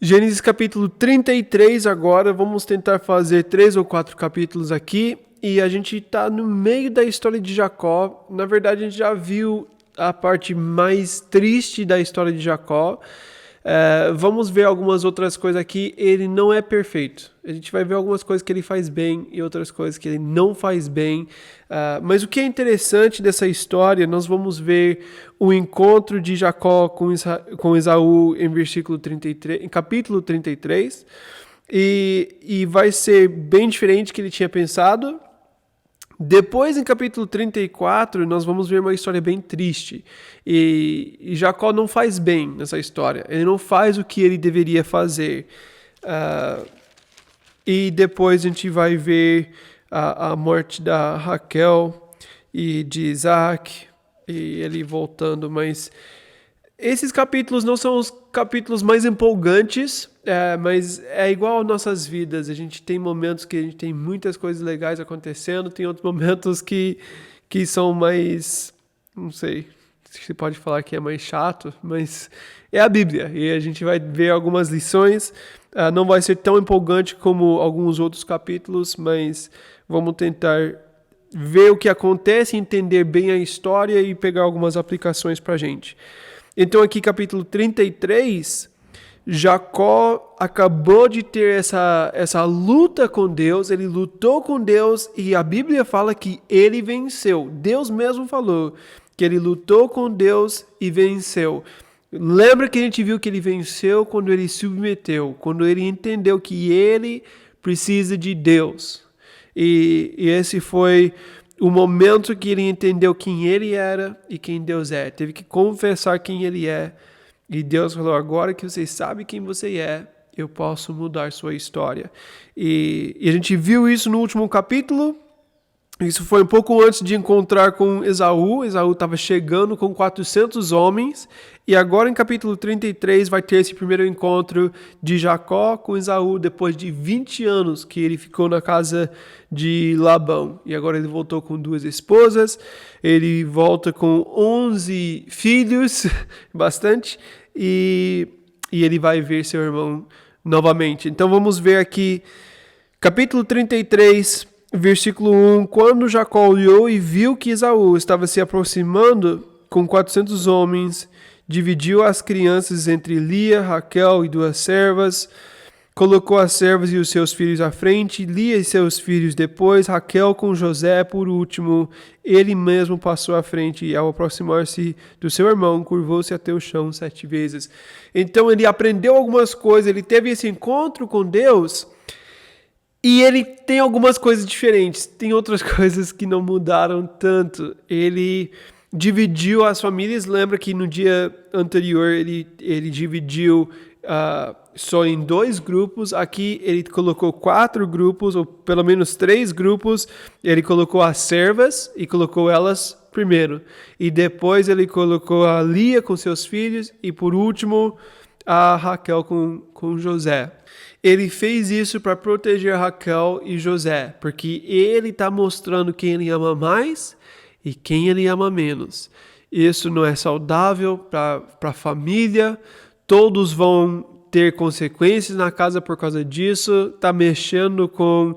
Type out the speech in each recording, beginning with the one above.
Gênesis capítulo 33 agora, vamos tentar fazer 3 ou 4 capítulos aqui, e a gente está no meio da história de Jacó. Na verdade, a gente já viu a parte mais triste da história de Jacó. Vamos ver algumas outras coisas aqui. Ele não é perfeito. A gente vai ver algumas coisas que ele faz bem e outras coisas que ele não faz bem. Mas o que é interessante dessa história, nós vamos ver o encontro de Jacó com Esaú em versículo 33, em capítulo 33. E vai ser bem diferente do que ele tinha pensado. Depois, em capítulo 34, nós vamos ver uma história bem triste. E Jacó não faz bem nessa história. Ele não faz o que ele deveria fazer. E depois a gente vai ver a morte da Raquel e de Isaac, e ele voltando. Mas esses capítulos não são os capítulos mais empolgantes, mas é igual às nossas vidas. A gente tem momentos que a gente tem muitas coisas legais acontecendo, tem outros momentos que são mais, não sei se você pode falar que é mais chato, mas é a Bíblia, e a gente vai ver algumas lições. Não vai ser tão empolgante como alguns outros capítulos, mas vamos tentar ver o que acontece, entender bem a história e pegar algumas aplicações para a gente. Então aqui capítulo 33, Jacó acabou de ter essa luta com Deus, ele lutou com Deus e a Bíblia fala que ele venceu. Deus mesmo falou que ele lutou com Deus e venceu. Lembra que a gente viu que ele venceu quando ele se submeteu, quando ele entendeu que ele precisa de Deus. E esse foi o momento que ele entendeu quem ele era e quem Deus é. Teve que confessar quem ele é. E Deus falou, agora que você sabe quem você é, eu posso mudar sua história. E a gente viu isso no último capítulo. Isso foi um pouco antes de encontrar com Esaú. Esaú estava chegando com 400 homens. E agora em capítulo 33 vai ter esse primeiro encontro de Jacó com Esaú depois de 20 anos que ele ficou na casa de Labão. E agora ele voltou com 2 esposas. Ele volta com 11 filhos, bastante. E ele vai ver seu irmão novamente. Então vamos ver aqui capítulo 33, versículo 1, quando Jacó olhou e viu que Esaú estava se aproximando com 400 homens, dividiu as crianças entre Lia, Raquel e 2 servas, colocou as servas e os seus filhos à frente, Lia e seus filhos depois, Raquel com José por último, ele mesmo passou à frente e ao aproximar-se do seu irmão, curvou-se até o chão 7 vezes. Então ele aprendeu algumas coisas, ele teve esse encontro com Deus. E ele tem algumas coisas diferentes, tem outras coisas que não mudaram tanto. Ele dividiu as famílias, lembra que no dia anterior ele dividiu só em 2 grupos, aqui ele colocou 4 grupos, ou pelo menos 3 grupos, ele colocou as servas e colocou elas primeiro. E depois ele colocou a Lia com seus filhos e por último a Raquel com José. Ele fez isso para proteger Raquel e José, porque ele está mostrando quem ele ama mais e quem ele ama menos. Isso não é saudável para a família, todos vão ter consequências na casa por causa disso, está mexendo com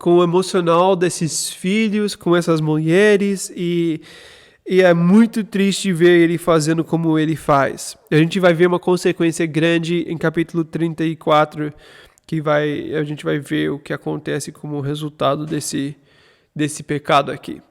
o emocional desses filhos, com essas mulheres, e é muito triste ver ele fazendo como ele faz. A gente vai ver uma consequência grande em capítulo 34, que a gente vai ver o que acontece como resultado desse pecado aqui.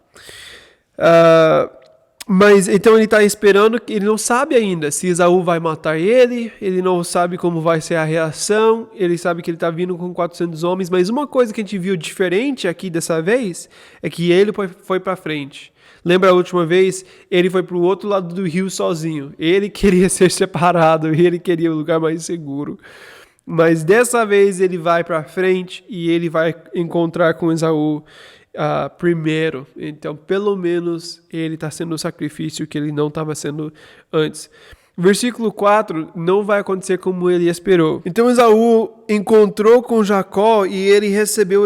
Mas então ele está esperando, ele não sabe ainda se Esaú vai matar ele não sabe como vai ser a reação, ele sabe que ele está vindo com 400 homens, mas uma coisa que a gente viu diferente aqui dessa vez é que ele foi para frente. Lembra a última vez? Ele foi para o outro lado do rio sozinho. Ele queria ser separado, ele queria um lugar mais seguro. Mas dessa vez ele vai para frente e ele vai encontrar com Esaú primeiro. Então, pelo menos, ele está sendo o sacrifício que ele não estava sendo antes. Versículo 4, não vai acontecer como ele esperou. Então Esaú encontrou com Jacó e ele recebeu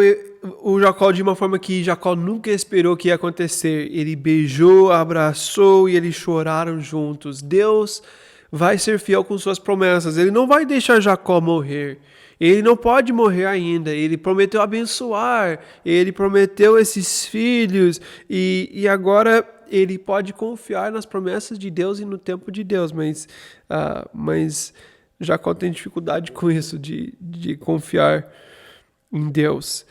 o Jacó de uma forma que Jacó nunca esperou que ia acontecer. Ele beijou, abraçou e eles choraram juntos. Deus vai ser fiel com suas promessas. Ele não vai deixar Jacó morrer. Ele não pode morrer ainda. Ele prometeu abençoar. Ele prometeu esses filhos. E agora ele pode confiar nas promessas de Deus e no tempo de Deus. Mas Jacó tem dificuldade com isso, de confiar em Deus.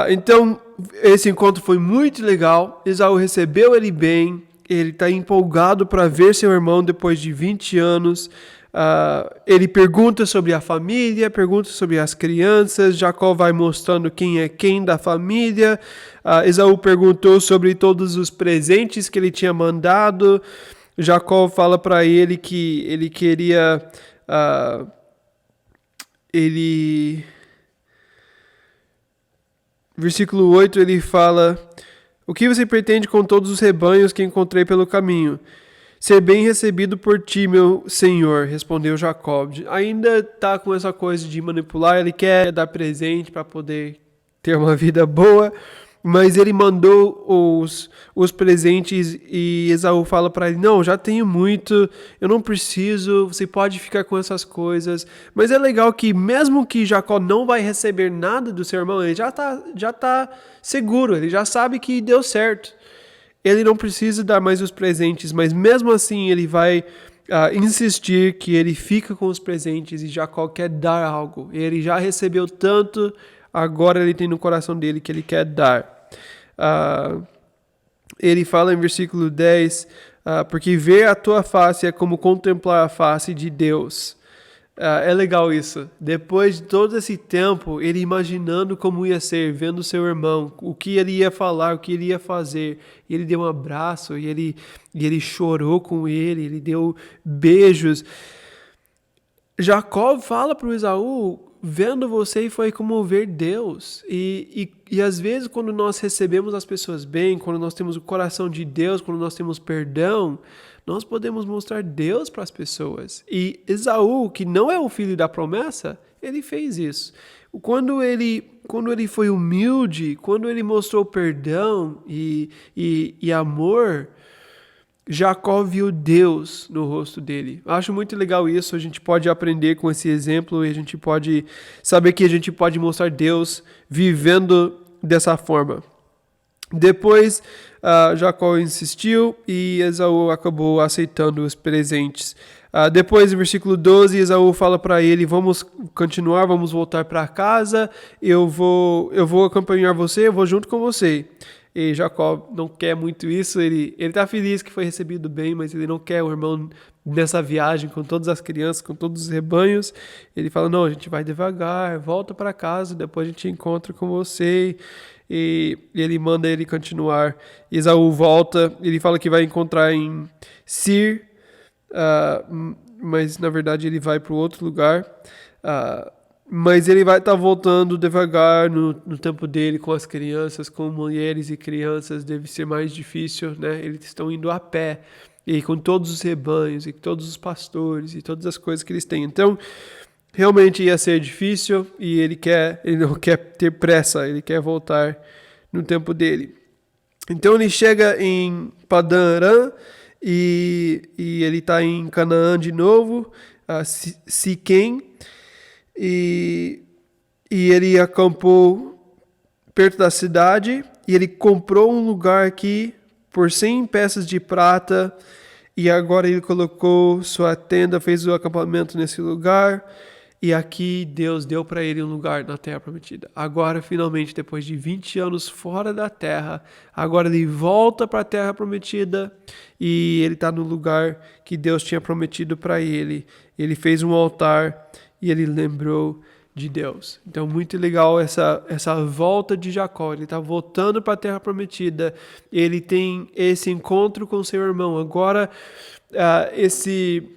Então, esse encontro foi muito legal. Esaú recebeu ele bem. Ele está empolgado para ver seu irmão depois de 20 anos. Ele pergunta sobre a família, pergunta sobre as crianças. Jacó vai mostrando quem é quem da família. Esaú perguntou sobre todos os presentes que ele tinha mandado. Jacó fala para ele que ele queria... Versículo 8, ele fala: o que você pretende com todos os rebanhos que encontrei pelo caminho? Ser bem recebido por ti, meu senhor, respondeu Jacó. Ainda está com essa coisa de manipular, ele quer dar presente para poder ter uma vida boa, mas ele mandou os presentes e Esaú fala para ele: não, já tenho muito, eu não preciso, você pode ficar com essas coisas. Mas é legal que mesmo que Jacó não vai receber nada do seu irmão, ele já tá seguro, ele já sabe que deu certo. Ele não precisa dar mais os presentes, mas mesmo assim ele vai insistir que ele fica com os presentes e Jacó quer dar algo. Ele já recebeu tanto, agora ele tem no coração dele que ele quer dar. Ele fala em versículo 10, porque ver a tua face é como contemplar a face de Deus. É legal isso. Depois de todo esse tempo, ele imaginando como ia ser, vendo seu irmão, o que ele ia falar, o que ele ia fazer. E ele deu um abraço, e ele chorou com ele deu beijos. Jacó fala para o Esaú: vendo você foi como ver Deus. E às vezes quando nós recebemos as pessoas bem, quando nós temos o coração de Deus, quando nós temos perdão, nós podemos mostrar Deus para as pessoas. E Esaú, que não é o filho da promessa, ele fez isso. Quando ele foi humilde, quando ele mostrou perdão e amor, Jacó viu Deus no rosto dele. Acho muito legal isso, a gente pode aprender com esse exemplo e a gente pode saber que a gente pode mostrar Deus vivendo dessa forma. Depois, Jacó insistiu e Esaú acabou aceitando os presentes. Depois, no versículo 12, Esaú fala para ele: vamos continuar, vamos voltar para casa, eu vou acompanhar você, eu vou junto com você. E Jacó não quer muito isso, ele está feliz que foi recebido bem, mas ele não quer o irmão nessa viagem com todas as crianças, com todos os rebanhos. Ele fala: não, a gente vai devagar, volta para casa, depois a gente encontra com você. E ele manda ele continuar. Esaú volta, ele fala que vai encontrar em Sir, mas na verdade ele vai para outro lugar. Mas ele vai estar voltando devagar no tempo dele, com as crianças, com mulheres e crianças, deve ser mais difícil, né? Eles estão indo a pé, e com todos os rebanhos, e todos os pastores, e todas as coisas que eles têm. Então, realmente ia ser difícil, e ele não quer ter pressa, ele quer voltar no tempo dele. Então ele chega em Padã Arã, e ele está em Canaã de novo, Siquém, e ele acampou perto da cidade, e ele comprou um lugar aqui por 100 peças de prata, e agora ele colocou sua tenda, fez o acampamento nesse lugar, e aqui Deus deu para ele um lugar na Terra Prometida. Agora, finalmente, depois de 20 anos fora da Terra, agora ele volta para a Terra Prometida, e ele está no lugar que Deus tinha prometido para ele. Ele fez um altar, e ele lembrou de Deus. Então, muito legal essa volta de Jacó. Ele está voltando para a Terra Prometida. Ele tem esse encontro com seu irmão. Agora, esse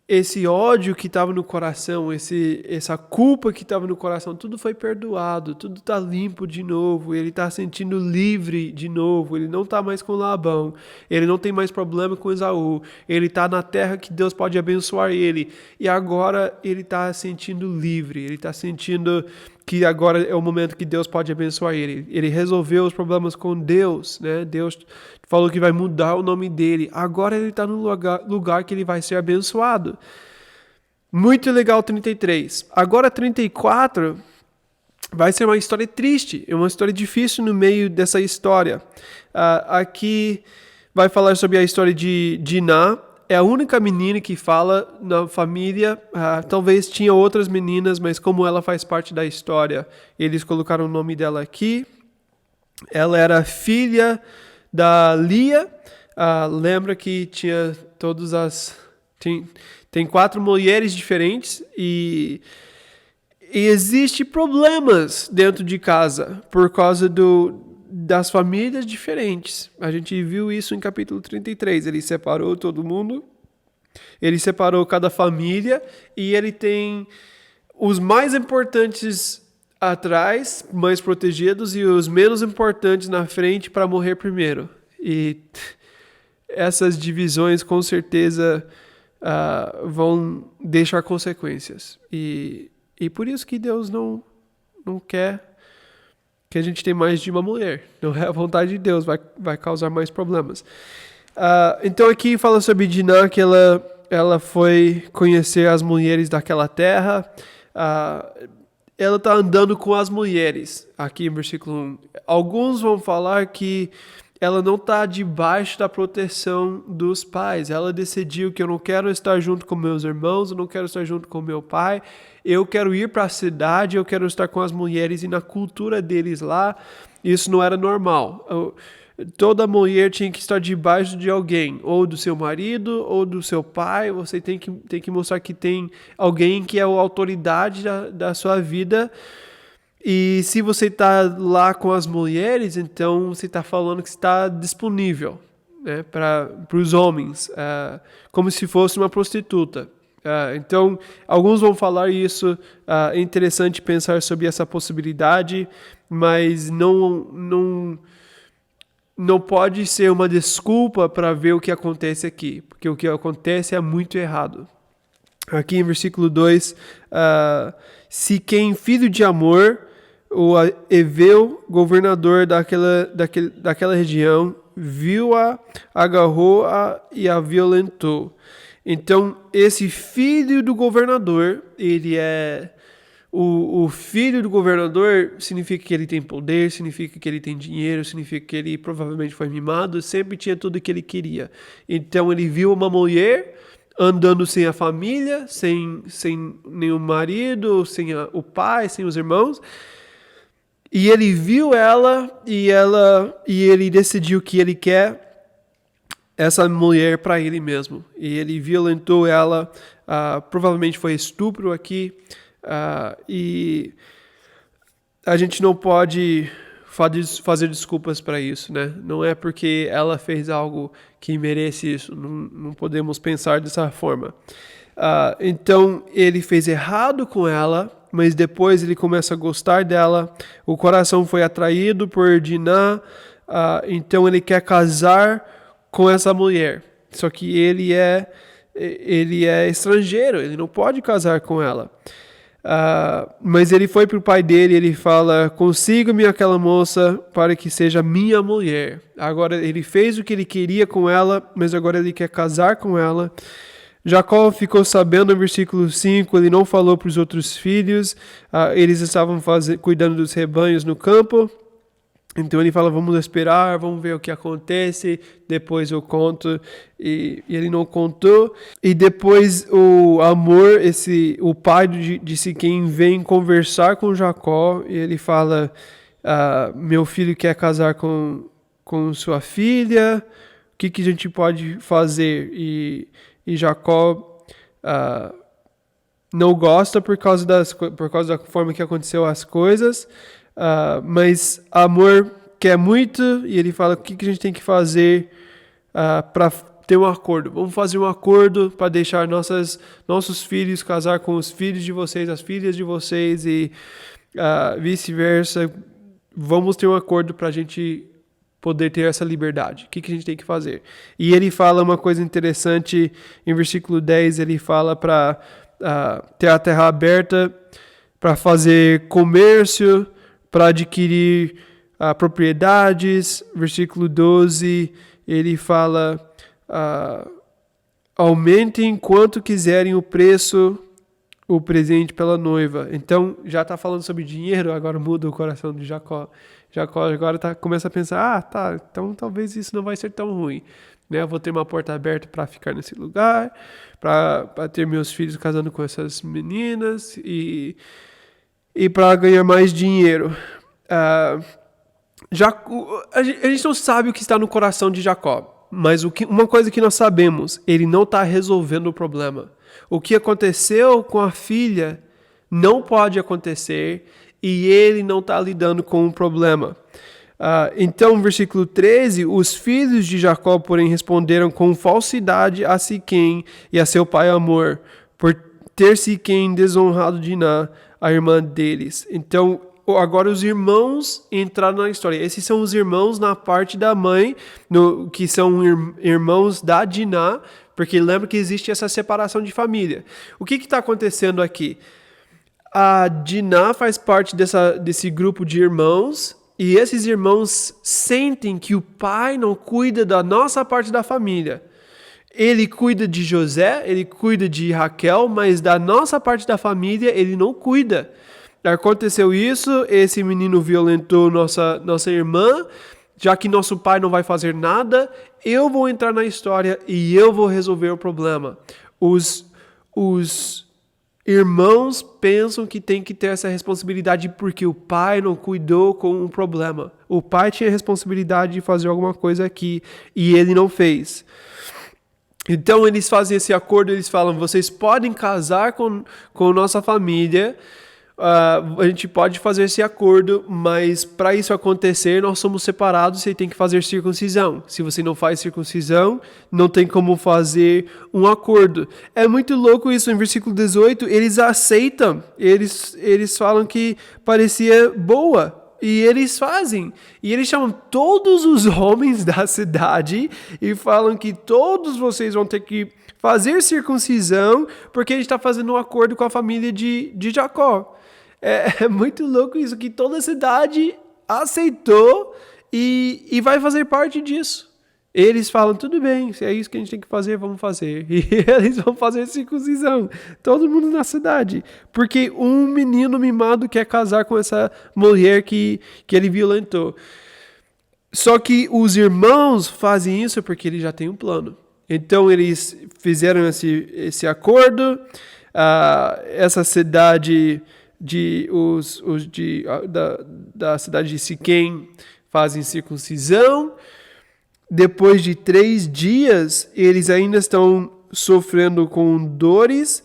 esse ódio que estava no coração, essa culpa que estava no coração, tudo foi perdoado, tudo está limpo de novo, ele está sentindo livre de novo, ele não está mais com Labão, ele não tem mais problema com Esaú, ele está na terra que Deus pode abençoar ele, e agora ele está sentindo livre, ele está sentindo que agora é o momento que Deus pode abençoar ele. Ele resolveu os problemas com Deus, né? Deus falou que vai mudar o nome dele. Agora ele está no lugar que ele vai ser abençoado. Muito legal 33. Agora 34 vai ser uma história triste, é uma história difícil no meio dessa história. Aqui vai falar sobre a história de Diná. É a única menina que fala na família. Talvez tinha outras meninas, mas como ela faz parte da história, eles colocaram o nome dela aqui. Ela era filha da Lia. Lembra que tinha todas as... Tem 4 mulheres diferentes e existe problemas dentro de casa por causa das famílias diferentes. A gente viu isso em capítulo 33. Ele separou todo mundo, ele separou cada família e ele tem os mais importantes atrás, mais protegidos, e os menos importantes na frente para morrer primeiro. E essas divisões com certeza vão deixar consequências. E por isso que Deus não quer que a gente tenha mais de uma mulher. Não é a vontade de Deus, vai causar mais problemas. Então aqui fala sobre Diná, que ela foi conhecer as mulheres daquela terra. Ela está andando com as mulheres, aqui em versículo 1. Alguns vão falar que ela não está debaixo da proteção dos pais. Ela decidiu que eu não quero estar junto com meus irmãos, eu não quero estar junto com meu pai, eu quero ir para a cidade, eu quero estar com as mulheres, e na cultura deles lá, isso não era normal. Toda mulher tinha que estar debaixo de alguém, ou do seu marido, ou do seu pai. Você tem que mostrar que tem alguém que é a autoridade da sua vida. E se você está lá com as mulheres, então você está falando que está disponível, né, para os homens, como se fosse uma prostituta. Então, alguns vão falar isso. É interessante pensar sobre essa possibilidade, mas não pode ser uma desculpa para ver o que acontece aqui, porque o que acontece é muito errado. Aqui em versículo 2, se quem filho de Amor, o Eveu, governador daquela região, viu-a, agarrou-a e a violentou. Então, esse filho do governador, ele é... O filho do governador significa que ele tem poder, significa que ele tem dinheiro, significa que ele provavelmente foi mimado, sempre tinha tudo que ele queria. Então, ele viu uma mulher andando sem a família, sem nenhum marido, sem o pai, sem os irmãos. E ele viu ela e ele decidiu que ele quer essa mulher para ele mesmo. E ele violentou ela, provavelmente foi estupro aqui. E a gente não pode fazer desculpas para isso, né? Não é porque ela fez algo que merece isso. Não podemos pensar dessa forma. Então, ele fez errado com ela, mas depois ele começa a gostar dela. O coração foi atraído por Diná, então ele quer casar com essa mulher. Só que ele é estrangeiro, ele não pode casar com ela. Mas ele foi para o pai dele, ele fala: consiga-me aquela moça para que seja minha mulher. Agora ele fez o que ele queria com ela, mas agora ele quer casar com ela. Jacó ficou sabendo no versículo 5, ele não falou para os outros filhos, eles estavam cuidando dos rebanhos no campo. Então ele fala: vamos esperar, vamos ver o que acontece, depois eu conto. E ele não contou. E depois o Amor, o pai de Siquém, vem conversar com Jacó. E ele fala: meu filho quer casar com sua filha, o que a gente pode fazer? E Jacó não gosta por causa da forma que aconteceu as coisas. Mas Amor quer muito, e ele fala: o que a gente tem que fazer para ter um acordo. Vamos fazer um acordo para deixar nossos filhos casar com os filhos de vocês, as filhas de vocês e vice-versa. Vamos ter um acordo para a gente poder ter essa liberdade. O que a gente tem que fazer? E ele fala uma coisa interessante em versículo 10, ele fala para ter a terra aberta, para fazer comércio, para adquirir propriedades. Versículo 12, ele fala, aumentem quanto quiserem o presente pela noiva. Então, já está falando sobre dinheiro, agora muda o coração de Jacó. Jacó agora começa a pensar, então talvez isso não vai ser tão ruim. Né? Eu vou ter uma porta aberta para ficar nesse lugar, para ter meus filhos casando com essas meninas e para ganhar mais dinheiro. A gente não sabe o que está no coração de Jacó, mas uma coisa que nós sabemos, ele não está resolvendo o problema. O que aconteceu com a filha não pode acontecer e ele não está lidando com o problema. Então, versículo 13, os filhos de Jacó, porém, responderam com falsidade a Siquém e a seu pai Amor, por ter Siquém desonrado Diná, a irmã deles. Então, agora os irmãos entraram na história. Esses são os irmãos na parte da mãe, que são irmãos da Diná, porque lembra que existe essa separação de família. O que está acontecendo aqui? A Diná faz parte desse grupo de irmãos, e esses irmãos sentem que o pai não cuida da nossa parte da família. Ele cuida de José, ele cuida de Raquel, mas da nossa parte da família ele não cuida. Aconteceu isso, esse menino violentou nossa irmã, já que nosso pai não vai fazer nada, eu vou entrar na história e eu vou resolver o problema. Os irmãos pensam que tem que ter essa responsabilidade porque o pai não cuidou com o problema. O pai tinha a responsabilidade de fazer alguma coisa aqui e ele não fez. Então eles fazem esse acordo, eles falam, vocês podem casar com nossa família, a gente pode fazer esse acordo, mas para isso acontecer, nós somos separados, você tem que fazer circuncisão. Se você não faz circuncisão, não tem como fazer um acordo. É muito louco isso, em versículo 18, eles aceitam, eles falam que parecia boa, e eles fazem. E eles chamam todos os homens da cidade e falam que todos vocês vão ter que fazer circuncisão, porque a gente está fazendo um acordo com a família de Jacó. É muito louco isso, que toda a cidade aceitou e vai fazer parte disso. Eles falam, tudo bem, se é isso que a gente tem que fazer, vamos fazer. E eles vão fazer circuncisão. Todo mundo na cidade. Porque um menino mimado quer casar com essa mulher que ele violentou. Só que os irmãos fazem isso porque eles já têm um plano. Então eles fizeram esse acordo. Essa cidade... da cidade de Siquém fazem circuncisão. Depois de 3 dias, eles ainda estão sofrendo com dores,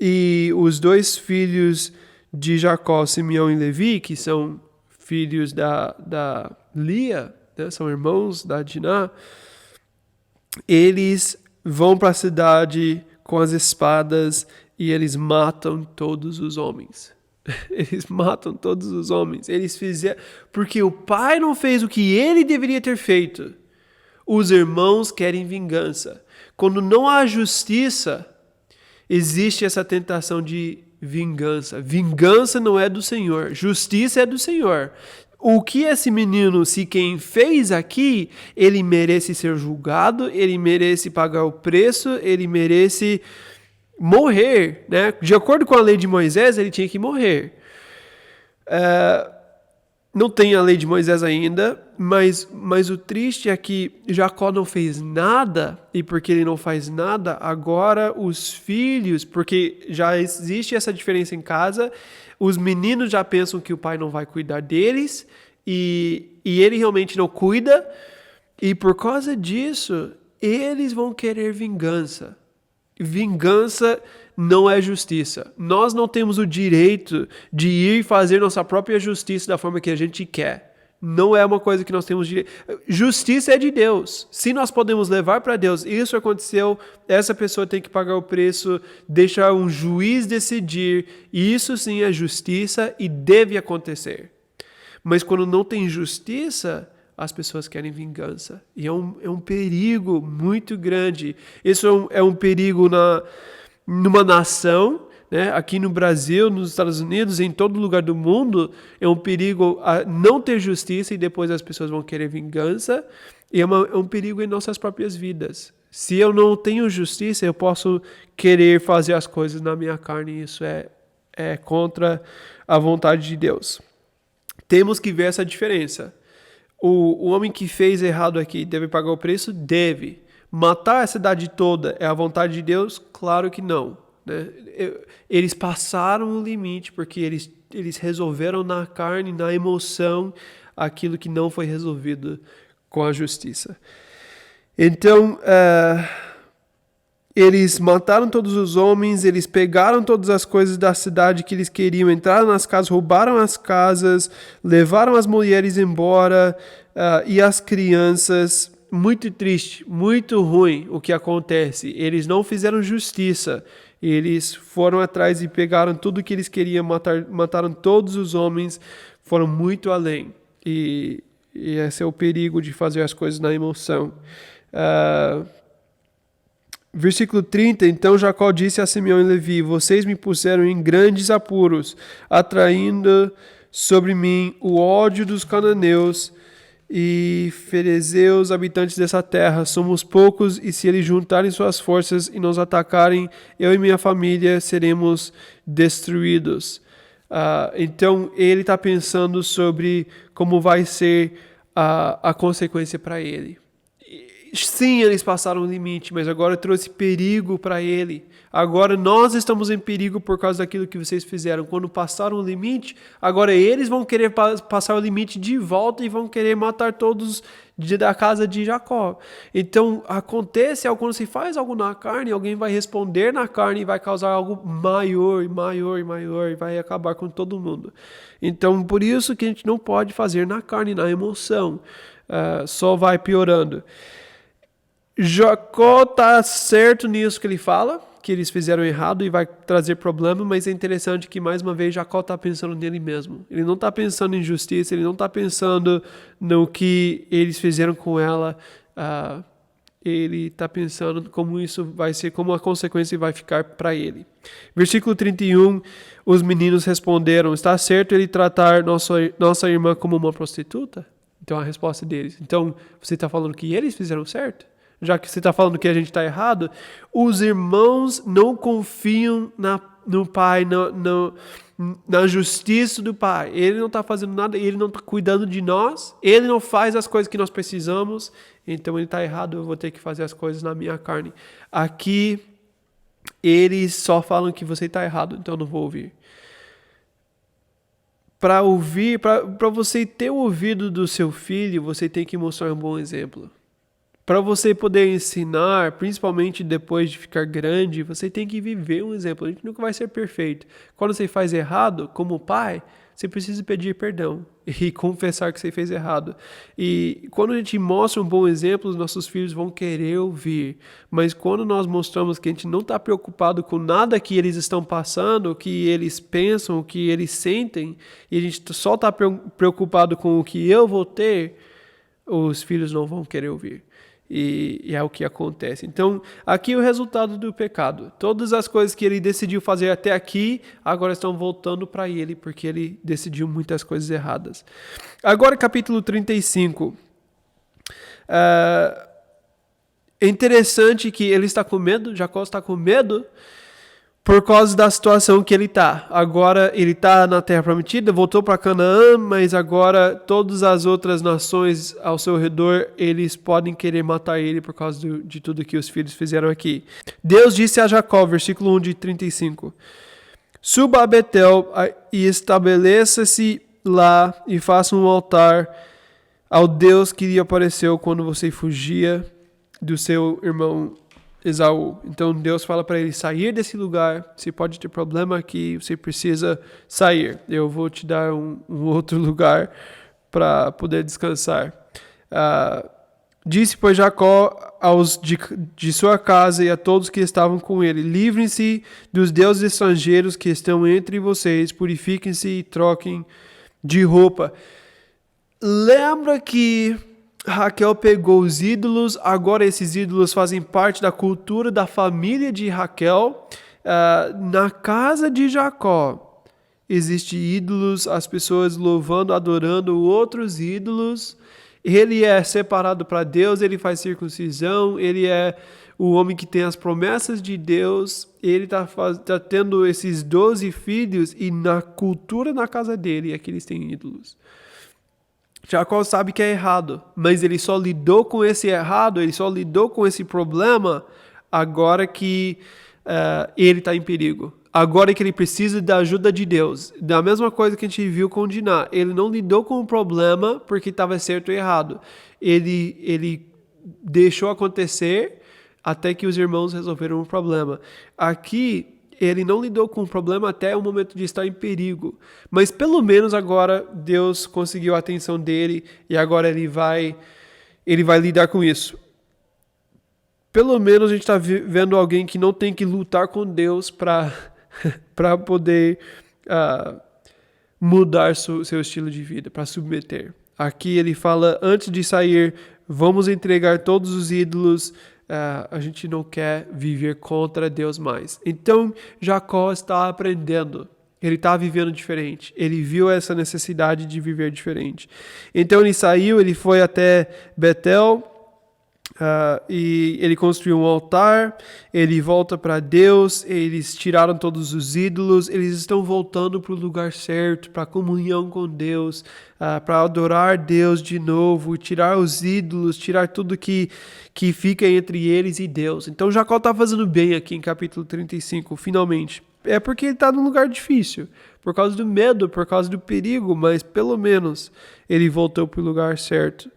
e os 2 filhos de Jacó, Simeão e Levi, que são filhos da Lia, né, são irmãos da Diná, eles vão para a cidade com as espadas e eles matam todos os homens. Eles matam todos os homens. Eles fizeram porque o pai não fez o que ele deveria ter feito. Os irmãos querem vingança. Quando não há justiça, existe essa tentação de vingança. Vingança não é do Senhor, justiça é do Senhor. O que esse menino Siquém fez aqui, ele merece ser julgado, ele merece pagar o preço, ele merece morrer, né? De acordo com a lei de Moisés, ele tinha que morrer. Não tem a lei de Moisés ainda, mas o triste é que Jacó não fez nada, e porque ele não faz nada, agora os filhos, porque já existe essa diferença em casa, os meninos já pensam que o pai não vai cuidar deles, e ele realmente não cuida, e por causa disso, eles vão querer vingança. Vingança não é justiça. Nós não temos o direito de ir fazer nossa própria justiça da forma que a gente quer. Não é uma coisa que nós temos direito. Justiça é de Deus. Se nós podemos levar para Deus, isso aconteceu, essa pessoa tem que pagar o preço, deixar um juiz decidir. E isso sim é justiça e deve acontecer. Mas quando não tem justiça, as pessoas querem vingança. E é um perigo muito grande. Isso é um perigo numa nação, né? Aqui no Brasil, nos Estados Unidos, em todo lugar do mundo, é um perigo a não ter justiça e depois as pessoas vão querer vingança. E é um perigo em nossas próprias vidas. Se eu não tenho justiça, eu posso querer fazer as coisas na minha carne. E isso é contra a vontade de Deus. Temos que ver essa diferença. O homem que fez errado aqui deve pagar o preço? Deve. Matar a cidade toda é a vontade de Deus? Claro que não. Né? Eles passaram o limite porque eles resolveram na carne, na emoção, aquilo que não foi resolvido com a justiça. Então, eles mataram todos os homens, eles pegaram todas as coisas da cidade que eles queriam, entraram nas casas, roubaram as casas, levaram as mulheres embora e as crianças. Muito triste, muito ruim o que acontece. Eles não fizeram justiça. Eles foram atrás e pegaram tudo que eles queriam, mataram todos os homens, foram muito além. E esse é o perigo de fazer as coisas na emoção. Versículo 30, então Jacó disse a Simeão e Levi, vocês me puseram em grandes apuros, atraindo sobre mim o ódio dos cananeus e ferezeus, habitantes dessa terra. Somos poucos e se eles juntarem suas forças e nos atacarem, eu e minha família seremos destruídos. Então ele está pensando sobre como vai ser a consequência para ele. Sim, eles passaram o limite, mas agora trouxe perigo para ele. Agora nós estamos em perigo por causa daquilo que vocês fizeram. Quando passaram o limite, agora eles vão querer passar o limite de volta e vão querer matar todos da casa de Jacó. Então, acontece quando se faz algo na carne, alguém vai responder na carne e vai causar algo maior e vai acabar com todo mundo. Então, por isso que a gente não pode fazer na carne, na emoção. Só vai piorando. Jacó está certo nisso que ele fala, que eles fizeram errado e vai trazer problema, mas é interessante que, mais uma vez, Jacó está pensando nele mesmo. Ele não está pensando em justiça, ele não está pensando no que eles fizeram com ela, ele está pensando como isso vai ser, como a consequência vai ficar para ele. Versículo 31, os meninos responderam, está certo ele tratar nossa irmã como uma prostituta? Então a resposta deles, então você está falando que eles fizeram certo? Já que você está falando que a gente está errado, os irmãos não confiam no pai, na justiça do pai. Ele não está fazendo nada, ele não está cuidando de nós, ele não faz as coisas que nós precisamos, então ele está errado, eu vou ter que fazer as coisas na minha carne. Aqui, eles só falam que você está errado, então eu não vou ouvir. Para ouvir, para você ter o ouvido do seu filho, você tem que mostrar um bom exemplo. Para você poder ensinar, principalmente depois de ficar grande, você tem que viver um exemplo. A gente nunca vai ser perfeito. Quando você faz errado, como pai, você precisa pedir perdão e confessar que você fez errado. E quando a gente mostra um bom exemplo, os nossos filhos vão querer ouvir. Mas quando nós mostramos que a gente não está preocupado com nada que eles estão passando, o que eles pensam, o que eles sentem, e a gente só está preocupado com o que eu vou ter, os filhos não vão querer ouvir. E é o que acontece. Então, aqui é o resultado do pecado. Todas as coisas que ele decidiu fazer até aqui, agora estão voltando para ele, porque ele decidiu muitas coisas erradas. Agora, capítulo 35. É interessante que ele está com medo, Jacó está com medo, por causa da situação que ele está. Agora ele está na terra prometida, voltou para Canaã, mas agora todas as outras nações ao seu redor, eles podem querer matar ele por causa de tudo que os filhos fizeram aqui. Deus disse a Jacó, versículo 1 de 35, suba a Betel e estabeleça-se lá e faça um altar ao Deus que lhe apareceu quando você fugia do seu irmão Esaú. Então Deus fala para ele sair desse lugar. Você pode ter problema aqui, você precisa sair. Eu vou te dar um outro lugar para poder descansar. Disse, pois, Jacó aos de sua casa e a todos que estavam com ele: livrem-se dos deuses estrangeiros que estão entre vocês, purifiquem-se e troquem de roupa. Lembra que Raquel pegou os ídolos, agora esses ídolos fazem parte da cultura da família de Raquel. Na casa de Jacó existem ídolos, as pessoas louvando, adorando outros ídolos. Ele é separado para Deus, ele faz circuncisão, ele é o homem que tem as promessas de Deus, ele está tendo esses 12 filhos e na cultura na casa dele é que eles têm ídolos. Jacó sabe que é errado, mas ele só lidou com esse errado, ele só lidou com esse problema agora que ele está em perigo. Agora que ele precisa da ajuda de Deus. Da mesma coisa que a gente viu com Diná. Ele não lidou com o problema porque estava certo ou errado. Ele deixou acontecer até que os irmãos resolveram o problema. Aqui, ele não lidou com o problema até o momento de estar em perigo. Mas pelo menos agora Deus conseguiu a atenção dele e agora ele vai lidar com isso. Pelo menos a gente está vendo alguém que não tem que lutar com Deus para poder mudar seu estilo de vida, para submeter. Aqui ele fala, antes de sair, vamos entregar todos os ídolos, a gente não quer viver contra Deus mais. Então, Jacó está aprendendo, ele está vivendo diferente, ele viu essa necessidade de viver diferente. Então ele saiu, ele foi até Betel, e ele construiu um altar, ele volta para Deus, eles tiraram todos os ídolos, eles estão voltando para o lugar certo, para a comunhão com Deus, para adorar Deus de novo, tirar os ídolos, tirar tudo que fica entre eles e Deus. Então Jacó está fazendo bem aqui em capítulo 35, finalmente. É porque ele está num lugar difícil, por causa do medo, por causa do perigo, mas pelo menos ele voltou para o lugar certo.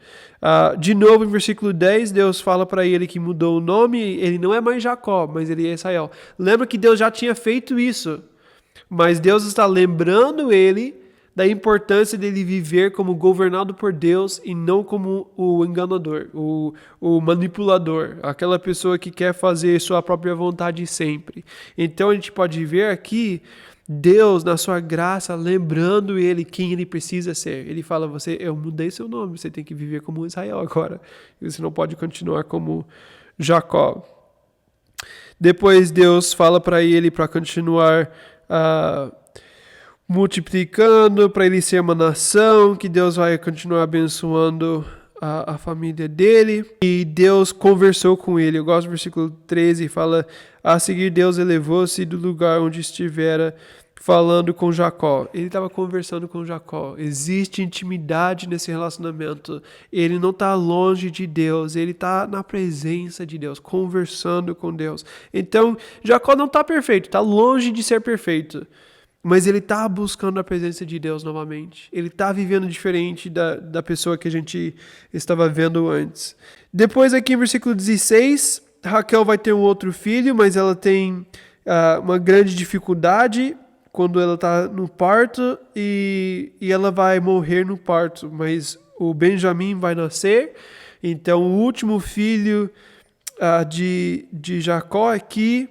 De novo, em versículo 10, Deus fala para ele que mudou o nome, ele não é mais Jacó, mas ele é Israel. Lembra que Deus já tinha feito isso, mas Deus está lembrando ele da importância dele viver como governado por Deus e não como o enganador, o manipulador, aquela pessoa que quer fazer sua própria vontade sempre. Então a gente pode ver aqui Deus, na sua graça, lembrando ele quem ele precisa ser. Ele fala, eu mudei seu nome, você tem que viver como Israel agora. Você não pode continuar como Jacó. Depois Deus fala para ele para continuar multiplicando, para ele ser uma nação, que Deus vai continuar abençoando a família dele. E Deus conversou com ele. Eu gosto do versículo 13, fala, a seguir Deus elevou-se do lugar onde estivera falando com Jacó. Ele estava conversando com Jacó. Existe intimidade nesse relacionamento. Ele não está longe de Deus, ele está na presença de Deus, conversando com Deus. Então, Jacó não está perfeito, está longe de ser perfeito. Mas ele está buscando a presença de Deus novamente. Ele está vivendo diferente da pessoa que a gente estava vendo antes. Depois aqui em versículo 16, Raquel vai ter um outro filho, mas ela tem uma grande dificuldade quando ela está no parto e ela vai morrer no parto. Mas o Benjamim vai nascer. Então o último filho de Jacó aqui,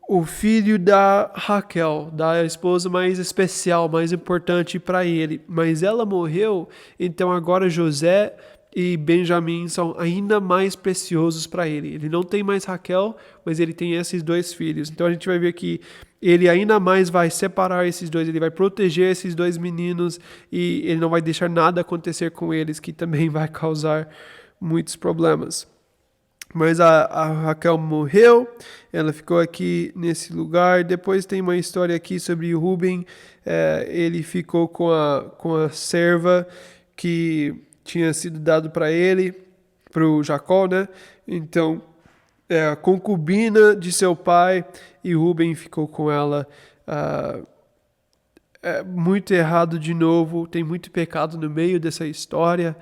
o filho da Raquel, da esposa mais especial, mais importante para ele. Mas ela morreu, então agora José e Benjamim são ainda mais preciosos para ele. Ele não tem mais Raquel, mas ele tem esses dois filhos. Então a gente vai ver que ele ainda mais vai separar esses dois, ele vai proteger esses dois meninos e ele não vai deixar nada acontecer com eles, que também vai causar muitos problemas. Mas a Raquel morreu, ela ficou aqui nesse lugar. Depois tem uma história aqui sobre Rúben. Ele ficou com a serva que tinha sido dado para ele, para o Jacó, né? Então, a concubina de seu pai, e Rúben ficou com ela. Muito errado de novo, tem muito pecado no meio dessa história,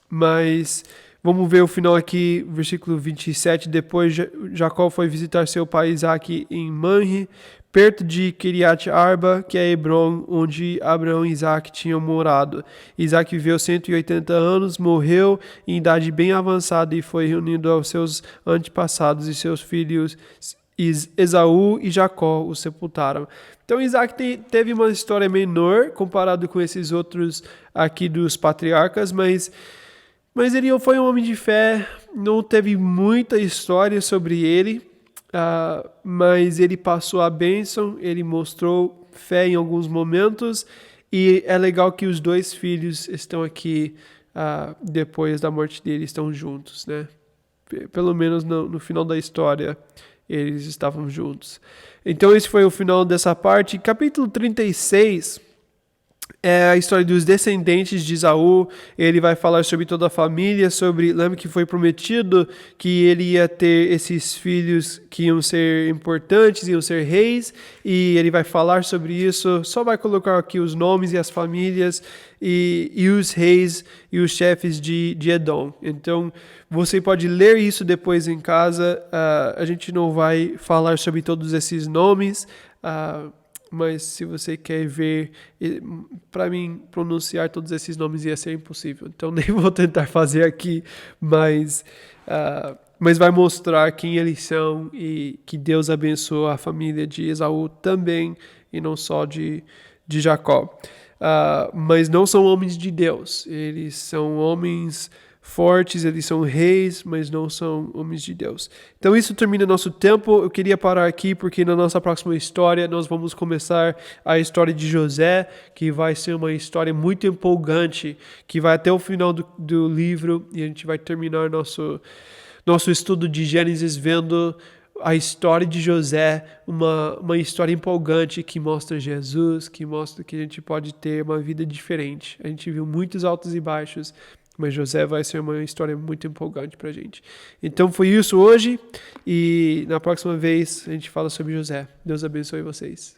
mas vamos ver o final aqui, versículo 27. Depois Jacó foi visitar seu pai Isaque em Manre, perto de Kiriat Arba, que é Hebron, onde Abraão e Isaac tinham morado. Isaac viveu 180 anos, morreu em idade bem avançada e foi reunido aos seus antepassados e seus filhos Esaú e Jacó o sepultaram. Então Isaac teve uma história menor comparado com esses outros aqui dos patriarcas, mas ele foi um homem de fé, não teve muita história sobre ele, mas ele passou a bênção, ele mostrou fé em alguns momentos, e é legal que os dois filhos estão aqui, depois da morte dele, estão juntos, né? Pelo menos no final da história, eles estavam juntos. Então esse foi o final dessa parte. Capítulo 36 é a história dos descendentes de Esaú. Ele vai falar sobre toda a família, lembra que foi prometido que ele ia ter esses filhos que iam ser importantes, iam ser reis, e ele vai falar sobre isso, só vai colocar aqui os nomes e as famílias, e os reis e os chefes de Edom. Então, você pode ler isso depois em casa. A gente não vai falar sobre todos esses nomes, mas se você quer ver, para mim, pronunciar todos esses nomes ia ser impossível. Então, nem vou tentar fazer aqui, mas vai mostrar quem eles são e que Deus abençoa a família de Esaú também, e não só de Jacó. Mas não são homens de Deus. Eles são homens fortes, eles são reis, mas não são homens de Deus. Então isso termina nosso tempo. Eu queria parar aqui porque na nossa próxima história nós vamos começar a história de José, que vai ser uma história muito empolgante, que vai até o final do livro, e a gente vai terminar nosso estudo de Gênesis vendo a história de José, uma história empolgante que mostra Jesus, que mostra que a gente pode ter uma vida diferente. A gente viu muitos altos e baixos, mas José vai ser uma história muito empolgante pra gente. Então foi isso hoje, e na próxima vez a gente fala sobre José. Deus abençoe vocês.